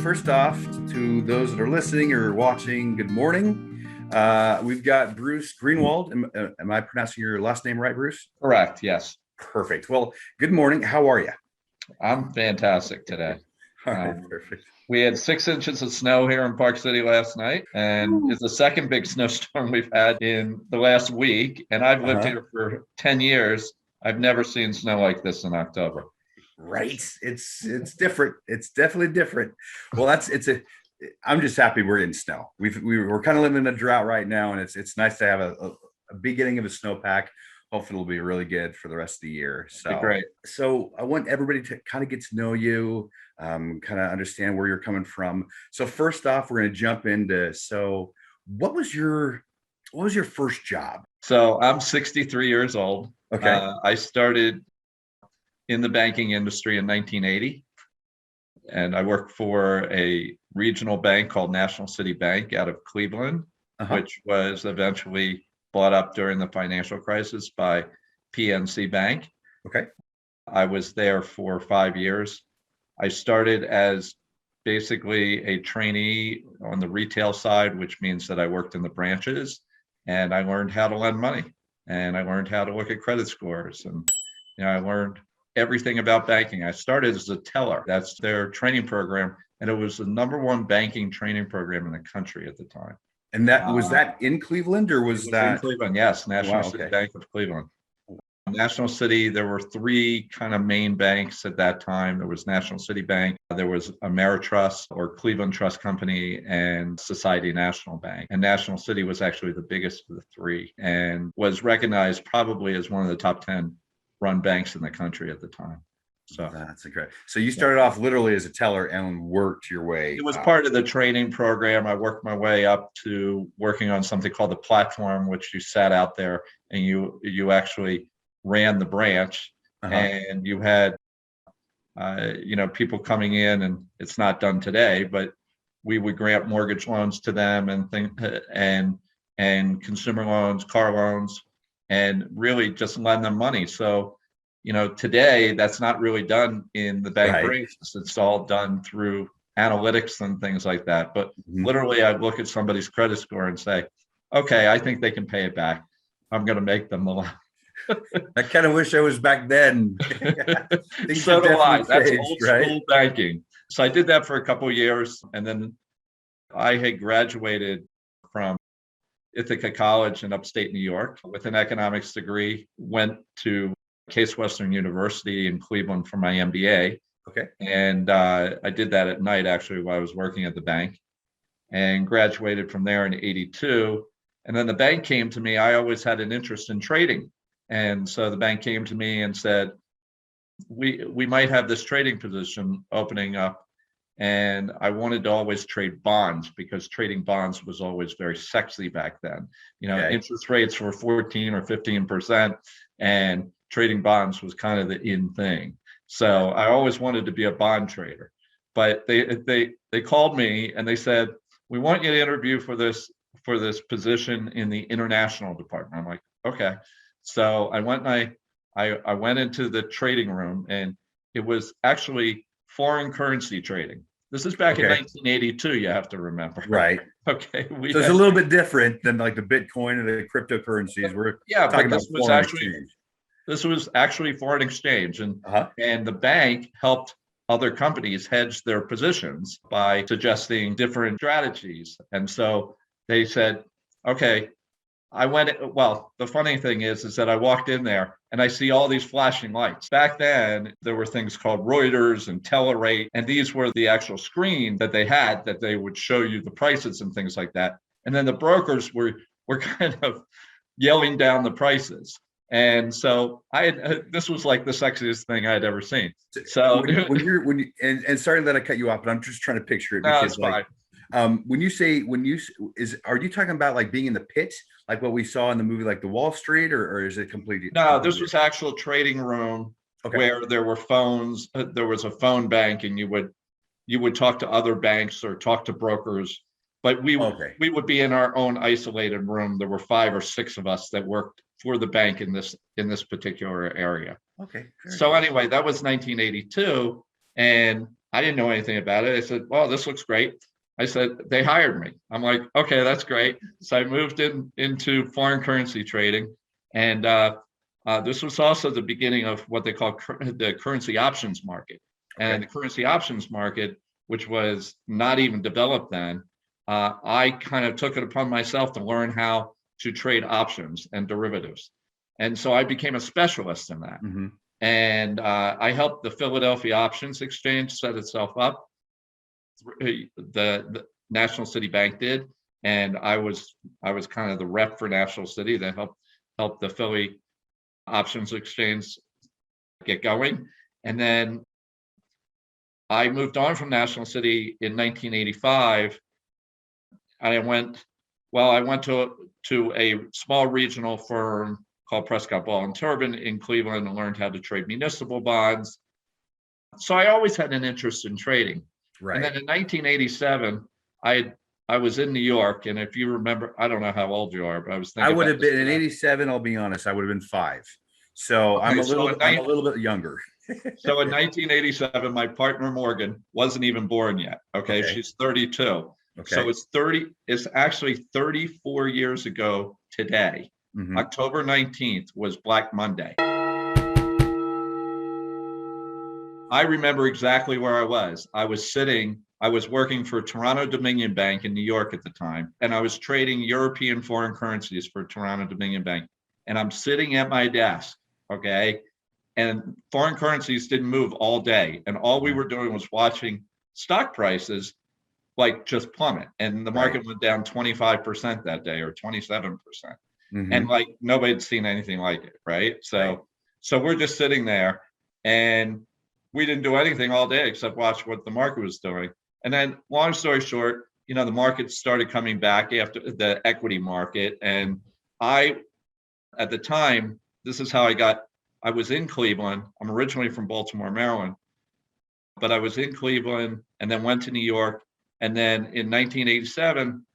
first off, to those that are listening or watching, good morning. We've got Bruce Greenwald. Am I pronouncing your last name right, Bruce? Correct. Yes. Perfect. Well, good morning. How are you? I'm fantastic today. All right, perfect. We had 6 inches of snow here in Park City last night, and it's the second big snowstorm we've had in the last week. And I've lived here for 10 years. I've never seen snow like this in October. Right. It's different. It's definitely different. Well, I'm just happy we're in snow. We're kind of living in a drought right now, and it's nice to have a beginning of a snowpack. Hopefully it'll be really good for the rest of the year. So great. So I want everybody to kind of get to know you, kind of understand where you're coming from. So first off, we're going to jump into, what was your first job? So I'm 63 years old. Okay. I started in the banking industry in 1980, and I worked for a regional bank called National City Bank out of Cleveland, which was eventually bought up during the financial crisis by PNC Bank. Okay. I was there for 5 years. I started as basically a trainee on the retail side, which means that I worked in the branches, and I learned how to lend money, and I learned how to look at credit scores, and I learned everything about banking. I started as a teller. That's their training program, and it was the #1 banking training program in the country at the time. And that was that in Cleveland, or was that in Cleveland? Yes, National City Bank of Cleveland. National City, there were 3 kind of main banks at that time. There was National City Bank, there was Ameritrust or Cleveland Trust Company, and Society National Bank. And National City was actually the biggest of the 3 and was recognized probably as one of the top 10 run banks in the country at the time. So that's great. So you started off literally as a teller and worked your way. It was part of the training program. I worked my way up to working on something called the platform, which you sat out there and you actually ran the branch, and you had people coming in, and it's not done today, but we would grant mortgage loans to them and consumer loans, car loans, and really just lend them money. So today that's not really done in the bank branches. It's all done through analytics and things like that. But literally I'd look at somebody's credit score and say, okay, I think they can pay it back. I'm going to make them the loan. I kind of wish I was back then. So do I. That's old school banking. So I did that for a couple of years, and then I had graduated from Ithaca College in upstate New York with an economics degree, went to Case Western University in Cleveland for my MBA. Okay. And I did that at night, actually, while I was working at the bank, and graduated from there in '82. And then the bank came to me. I always had an interest in trading. And so the bank came to me and said, we might have this trading position opening up. And I wanted to always trade bonds because trading bonds was always very sexy back then. Interest rates were 14 or 15%, and trading bonds was kind of the in thing. So I always wanted to be a bond trader. But they called me and they said, we want you to interview for this position in the international department. I'm like, okay. So I went and I went into the trading room, and it was actually foreign currency trading. This is back in 1982, you have to remember. Right. Okay. So it's a little bit different than like the Bitcoin and the cryptocurrencies. We're talking about foreign exchange. This was actually foreign exchange, and the bank helped other companies hedge their positions by suggesting different strategies. And so they said, okay, the funny thing is that I walked in there and I see all these flashing lights. Back then, there were things called Reuters and Telerate, and these were the actual screen that they had that they would show you the prices and things like that. And then the brokers were kind of yelling down the prices. And so this was like the sexiest thing I had ever seen. So and sorry that I cut you off, but I'm just trying to picture it. No, it's fine. Are you talking about like being in the pit, like what we saw in the movie, like the Wall Street, or is it completely? No, this was actual trading room where there were phones. There was a phone bank, and you would talk to other banks or talk to brokers. But we would be in our own isolated room. There were 5 or 6 of us that worked for the bank in this particular area. Okay. So anyway, that was 1982, and I didn't know anything about it. I said, well, this looks great. I said, they hired me. I'm like, okay, that's great. So I moved into foreign currency trading. And this was also the beginning of what they call the currency options market. And the currency options market, which was not even developed then, I kind of took it upon myself to learn how to trade options and derivatives. And so I became a specialist in that. Mm-hmm. And I helped the Philadelphia Options Exchange set itself up. The National City Bank did, and I was kind of the rep for National City that helped the Philly Options Exchange get going. And then I moved on from National City in 1985. I went to a small regional firm called Prescott Ball and Turbin in Cleveland and learned how to trade municipal bonds. So I always had an interest in trading. Right. And then in 1987, I was in New York, and if you remember, I don't know how old you are, but I was thinking. I would have been in '87. I'll be honest, I would have been 5. So okay, I'm a little bit younger. So in 1987, my partner Morgan wasn't even born yet. Okay, she's 32. Okay. So it's actually 34 years ago today. Mm-hmm. October 19th was Black Monday. I remember exactly where I was. I was working for Toronto Dominion Bank in New York at the time, and I was trading European foreign currencies for Toronto Dominion Bank. And I'm sitting at my desk, okay? And foreign currencies didn't move all day. And all we were doing was watching stock prices like just plummet. And the market went down 25% that day, or 27%. Mm-hmm. And like nobody had seen anything like it, right? So we're just sitting there, and we didn't do anything all day except watch what the market was doing. And then, long story short, the market started coming back after the equity market. And at the time, this is how I was in Cleveland. I'm originally from Baltimore, Maryland, but I was in Cleveland and then went to New York. And then in 1987,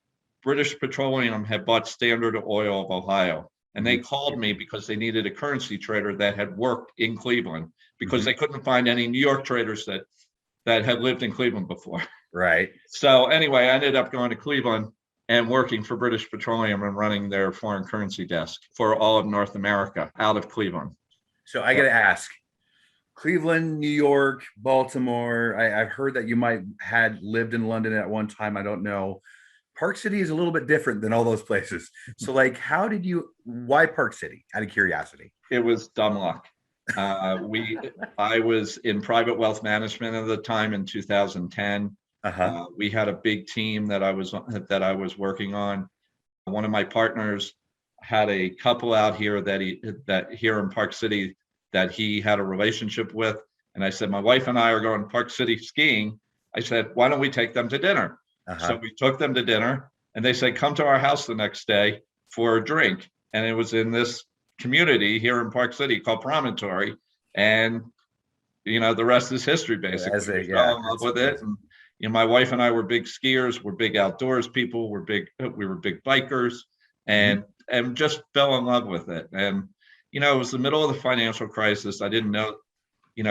British Petroleum had bought Standard Oil of Ohio. And they called me because they needed a currency trader that had worked in Cleveland, because they couldn't find any New York traders that had lived in Cleveland before. Right. So anyway, I ended up going to Cleveland and working for British Petroleum and running their foreign currency desk for all of North America out of Cleveland. So I got to ask, Cleveland, New York, Baltimore, I've heard that you might had lived in London at one time. I don't know. Park City is a little bit different than all those places. So like, why Park City, out of curiosity? It was dumb luck. I was in private wealth management at the time in 2010. We had a big team that I was working on. One of my partners had a couple out here that here in Park City that he had a relationship with. And I said, my wife and I are going to Park City skiing. I said, why don't we take them to dinner? So we took them to dinner, and they said, come to our house the next day for a drink. And it was in this community here in Park City called Promontory. And, the rest is history, basically. We fell in love with it. And, my wife and I were big skiers. We're big outdoors people. We were big bikers, and just fell in love with it. And, it was the middle of the financial crisis. I didn't know,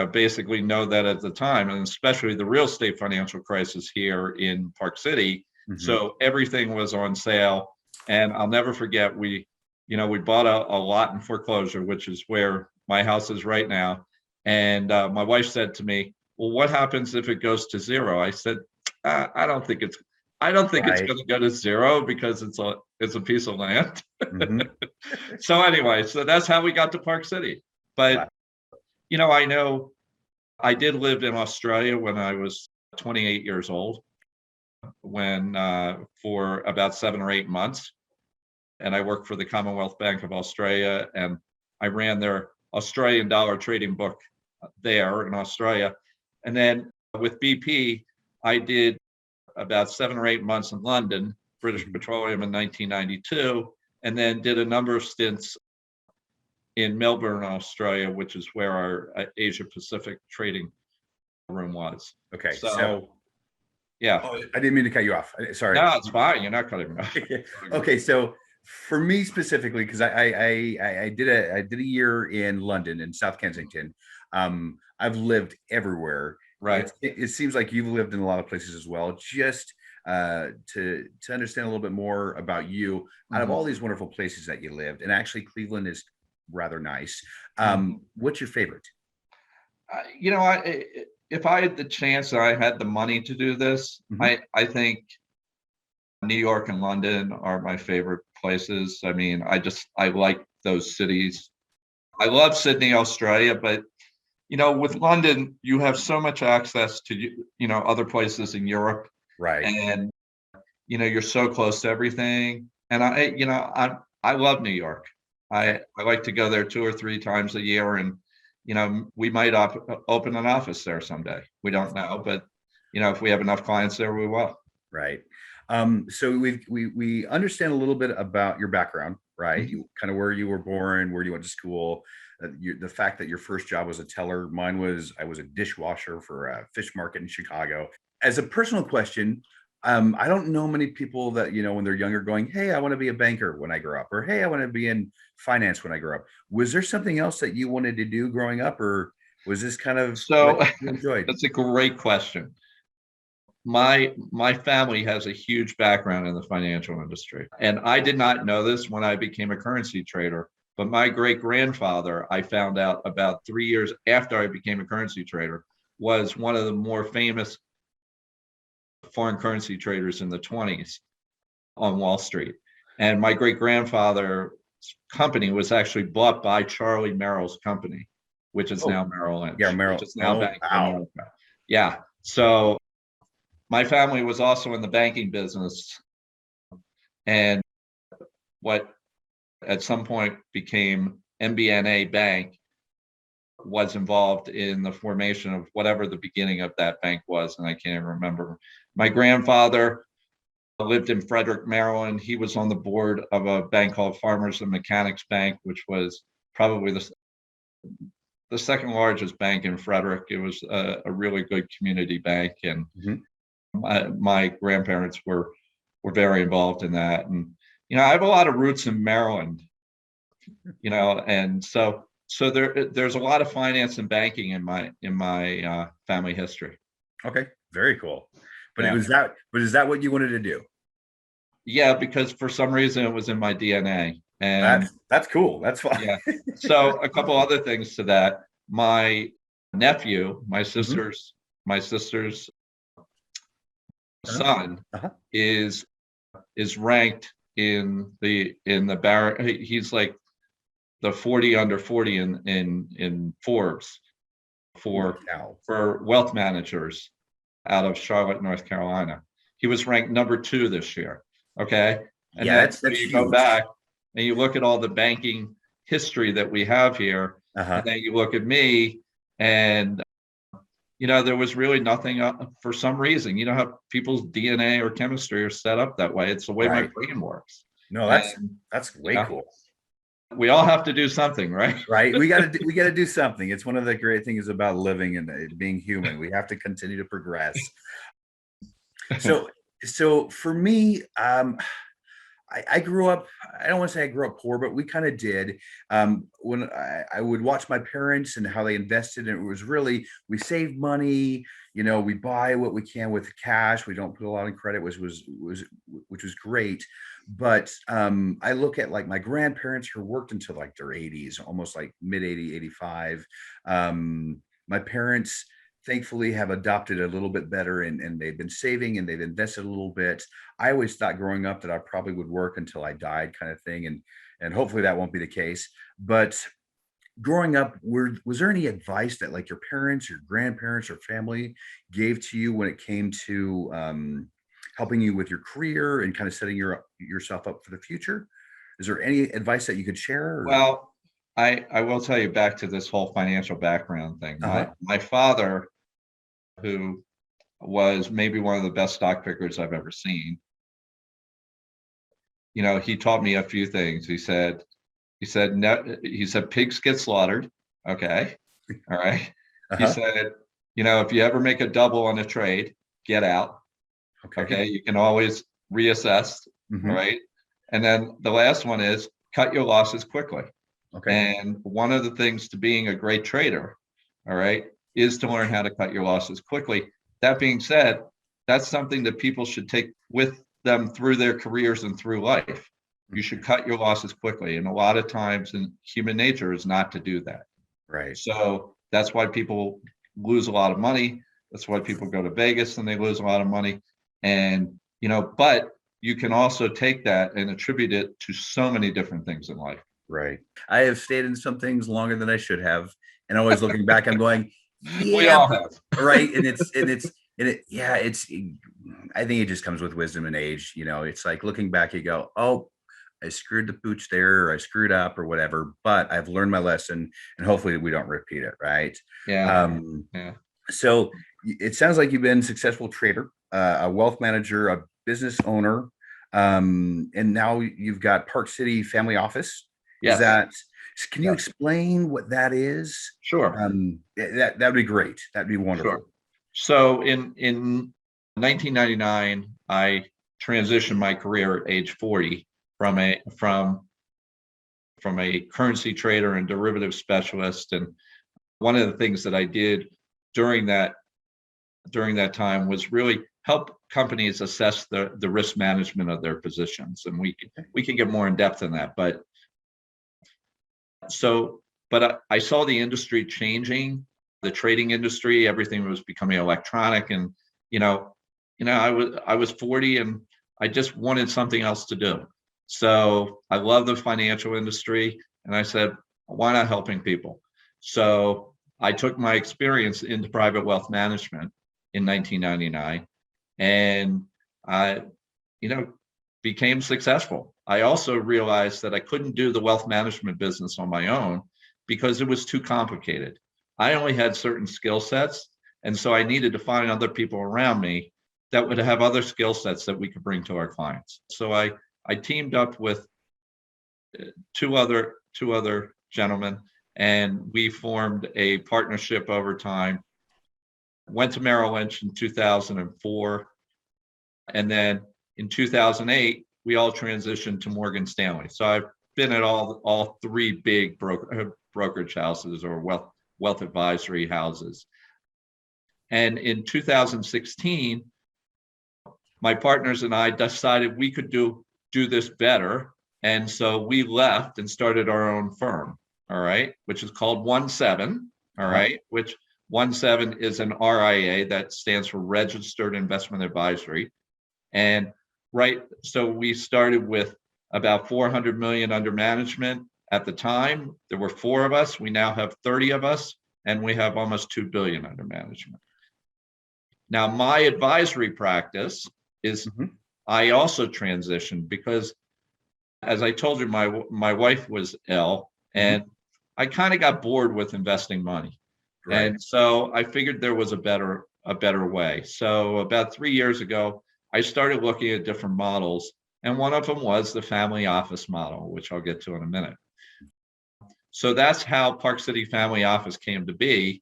basically know that at the time, and especially the real estate financial crisis here in Park City. So everything was on sale. And I'll never forget, we bought a lot in foreclosure, which is where my house is right now. And my wife said to me, well, what happens if it goes to zero? I said, I don't think it's going to go to zero, because it's a piece of land. So anyway, so that's how we got to Park City. But, I know I did live in Australia when I was 28 years old, for about 7 or 8 months. And I worked for the Commonwealth Bank of Australia, and I ran their Australian dollar trading book there in Australia. And then with BP, I did about 7 or 8 months in London, British Petroleum in 1992, and then did a number of stints in Melbourne, Australia, which is where our Asia Pacific trading room was. Okay. So yeah. Oh, I didn't mean to cut you off. Sorry. No, it's fine. You're not cutting me off. Okay. So for me specifically, because I did a year in London, in South Kensington. I've lived everywhere. Right. It seems like you've lived in a lot of places as well. Just to understand a little bit more about you, out of Mhm. all these wonderful places that you lived, and actually Cleveland is rather nice. Mhm. What's your favorite? If I had the chance and I had the money to do this, Mhm. I think New York and London are my favorite places. I mean, I like those cities. I love Sydney, Australia, but with London, you have so much access to other places in Europe, Right. and you're so close to everything. And I love New York. Okay. I like to go there 2 or 3 times a year, and we might open an office there someday. We don't know, but if we have enough clients there, we will. Right. So we understand a little bit about your background, right? Mhm. You kind of where you were born, where you went to school, the fact that your first job was a teller. Mine was I was a dishwasher for a fish market in Chicago. As a personal question, I don't know many people that when they're younger going, "Hey, I want to be a banker when I grow up," or "Hey, I want to be in finance when I grow up." Was there something else that you wanted to do growing up, or was this kind of what So you enjoyed? that's a great question. My family has a huge background in the financial industry, and I did not know this when I became a currency trader. But my great grandfather, I found out about 3 years after I became a currency trader, was one of the more famous foreign currency traders in the 20s on Wall Street. And my great grandfather's company was actually bought by Charlie Merrill's company, which is Oh, now Merrill yeah, Lynch, which Merrill. is now Oh, Bank of wow. America. Yeah. So my family was also in the banking business, and what at some point became MBNA Bank was involved in the formation of whatever the beginning of that bank was, and I can't even remember. My grandfather lived in Frederick, Maryland. He was on the board of a bank called Farmers and Mechanics Bank, which was probably the second largest bank in Frederick. It was a really good community bank, and Mhm. my grandparents were very involved in that. And I have a lot of roots in Maryland, and so there's a lot of finance and banking in my family history. Okay, very cool. But it Yeah. was that but is that what you wanted to do? Yeah, because for some reason it was in my DNA. And That's cool. That's fine. yeah. So a couple other things to that. My nephew, my Mhm. sister's my sister's Uh-huh. son Uh-huh. is is ranked in the bar. He's like the 40 under 40 in Forbes Holy for cow. for wealth managers out of Charlotte, North Carolina. He was ranked number 2 this year. Okay. And Yeah, then so that's you go huge. back and you look at all the banking history that we have here, and Uh-huh. then you look at me, and there was really nothing for some reason. You know how people's DNA or chemistry are set up that way. It's the way my Right. brain works. No, And that's you way know, cool. we all have to do something, right? Right. We got to do something. It's one of the great things about living and being human. We have to continue to progress. So so for me, I grew up, I don't want to say I grew up poor, but we kind of did. When I would watch my parents and how they invested, and it was really, we saved money, we buy what we can with cash. We don't put a lot in credit, which was great. But I look at like my grandparents who worked until like their 80s, almost like mid 80, 85. My parents thankfully have adopted a little bit better, and they've been saving and they've invested a little bit. I always thought growing up that I probably would work until I died, kind of thing, and hopefully that won't be the case. But growing up, was there any advice that like your parents, your grandparents, or family gave to you when it came to helping you with your career and kind of setting yourself up for the future? Is there any advice that you could share? Or Well, I will tell you, back to this whole financial background thing. My uh-huh. my father, who was maybe one of the best stock pickers I've ever seen, he taught me a few things. No, he said pigs get slaughtered. Okay. All right. He Uh-huh. said, if you ever make a double on a trade, get out. Okay. Okay. You can always reassess. All Hmm. right. And then the last one is cut your losses quickly. Okay. And one of the things to being a great trader, all right, is to learn how to cut your losses quickly. That being said, that's something that people should take with them through their careers and through life. You should cut your losses quickly. And a lot of times in human nature is not to do that. Right. So that's why people lose a lot of money. That's why people go to Vegas and they lose a lot of money. And, but you can also take that and attribute it to so many different things in life. Right. I have stayed in some things longer than I should have. And always looking back, I'm going, We yeah, all have. right. And I think it just comes with wisdom and age. It's like looking back, you go, oh, I screwed the pooch there, or I screwed up or whatever, but I've learned my lesson, and hopefully we don't repeat it. Right. Yeah. So it sounds like you've been a successful trader, a wealth manager, a business owner, and now you've got Park City Family Office. Yes. Can you explain what that is? Sure. That'd be great. That'd be wonderful. Sure. So in 1999, I transitioned my career at age 40 from a currency trader and derivative specialist. And one of the things that I did during that time was really help companies assess the risk management of their positions. And we can get more in depth in that. But I saw the industry changing, the trading industry, everything was becoming electronic. And, I was 40 and I just wanted something else to do. So I love the financial industry. And I said, why not helping people? So I took my experience into private wealth management in 1999 and I, became successful. I also realized that I couldn't do the wealth management business on my own because it was too complicated. I only had certain skill sets. And so I needed to find other people around me that would have other skill sets that we could bring to our clients. So I teamed up with two other gentlemen, and we formed a partnership over time. Went to Merrill Lynch in 2004. And then in 2008, we all transitioned to Morgan Stanley. So I've been at all three big brokerage houses or wealth advisory houses. And in 2016, my partners and I decided we could do this better. And so we left and started our own firm, all right, which is called 17, all right, which 17 is an RIA that stands for Registered Investment Advisory. And so we started with about 400 million under management at the time. There were 4 of us. We now have 30 of us, and we have almost 2 billion under management. Now, my advisory practice is I also transitioned because, as I told you, my wife was ill, and I kind of got bored with investing money. Right. And so I figured there was a better way. So about 3 years ago, I started looking at different models, and one of them was the family office model, which I'll get to in a minute. So that's how Park City Family Office came to be.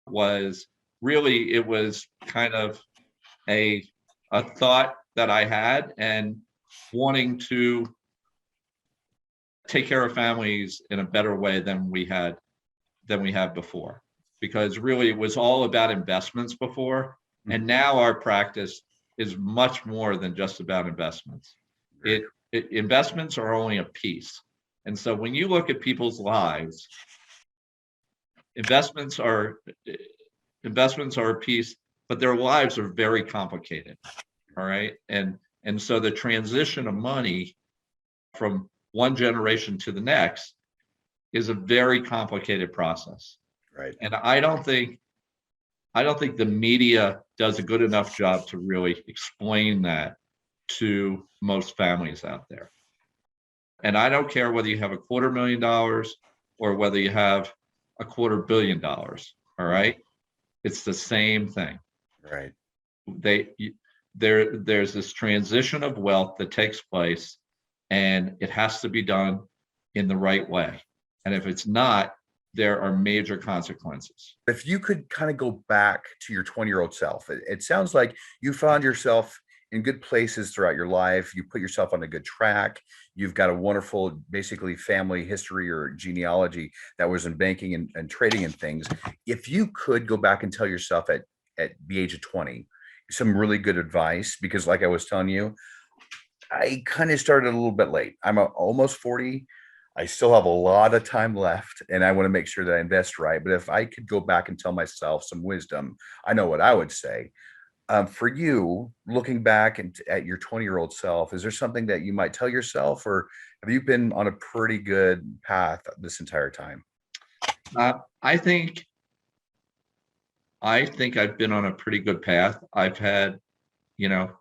It was kind of a thought that I had and wanting to take care of families in a better way than we had before, because really it was all about investments before, and now our practice is much more than just about investments. Investments are only a piece. And so when you look at people's lives, investments are a piece, but their lives are very complicated. All right. And so the transition of money from one generation to the next is a very complicated process. Right. And I don't think the media does a good enough job to really explain that to most families out there. And I don't care whether you have $250,000 or whether you have $250 million. All right. It's the same thing. Right. There's this transition of wealth that takes place, and it has to be done in the right way. And if it's not, there are major consequences. If you could kind of go back to your 20-year-old self, it sounds like you found yourself in good places throughout your life. You put yourself on a good track. You've got a wonderful, basically family history or genealogy that was in banking and trading and things. If you could go back and tell yourself at the age of 20, some really good advice, because like I was telling you, I kind of started a little bit late. Almost 40. I still have a lot of time left, and I want to make sure that I invest right. But if I could go back and tell myself some wisdom, I know what I would say. For you, looking back at your 20-year-old self, is there something that you might tell yourself, or have you been on a pretty good path this entire time? Uh, I think I've been on a pretty good path. You know,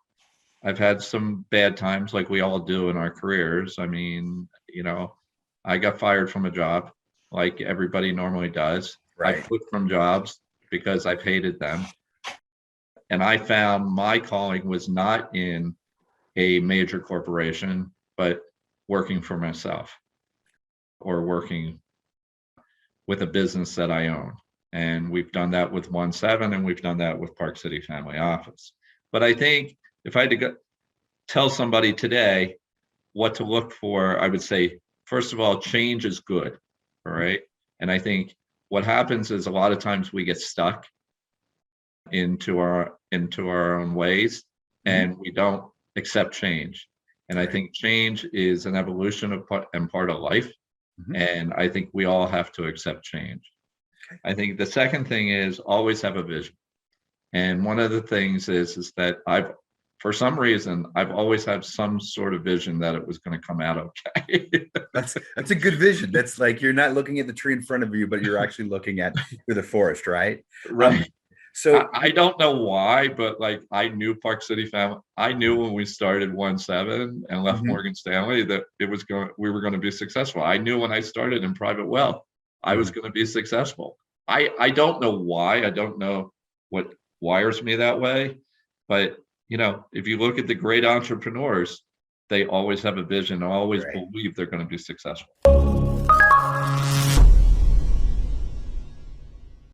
I've had some bad times like we all do in our careers. I mean, I got fired from a job like everybody normally does. I Right. quit from jobs because I've hated them. And I found my calling was not in a major corporation, but working for myself or working with a business that I own. And we've done that with 1-7, and we've done that with Park City Family Office. But I think if I had to tell somebody today what to look for, I would say, first of all, change is good. All right. And I think what happens is a lot of times we get stuck into our own ways, and we don't accept change. And I think change is an evolution of part of life. Mhm. And I think we all have to accept change. Okay. I think the second thing is always have a vision. And one of the things is that for some reason, I've always had some sort of vision that it was going to come out okay. That's a good vision. That's like you're not looking at the tree in front of you, but you're actually looking at through the forest, right? Right. So I don't know why, but like I knew Park City Family. I knew when we started 1-7 and left Mhm. Morgan Stanley that we were going to be successful. I knew when I started in private wealth, I was going to be successful. I don't know why. I don't know what wires me that way, but if you look at the great entrepreneurs, they always have a vision, always Right. believe they're going to be successful.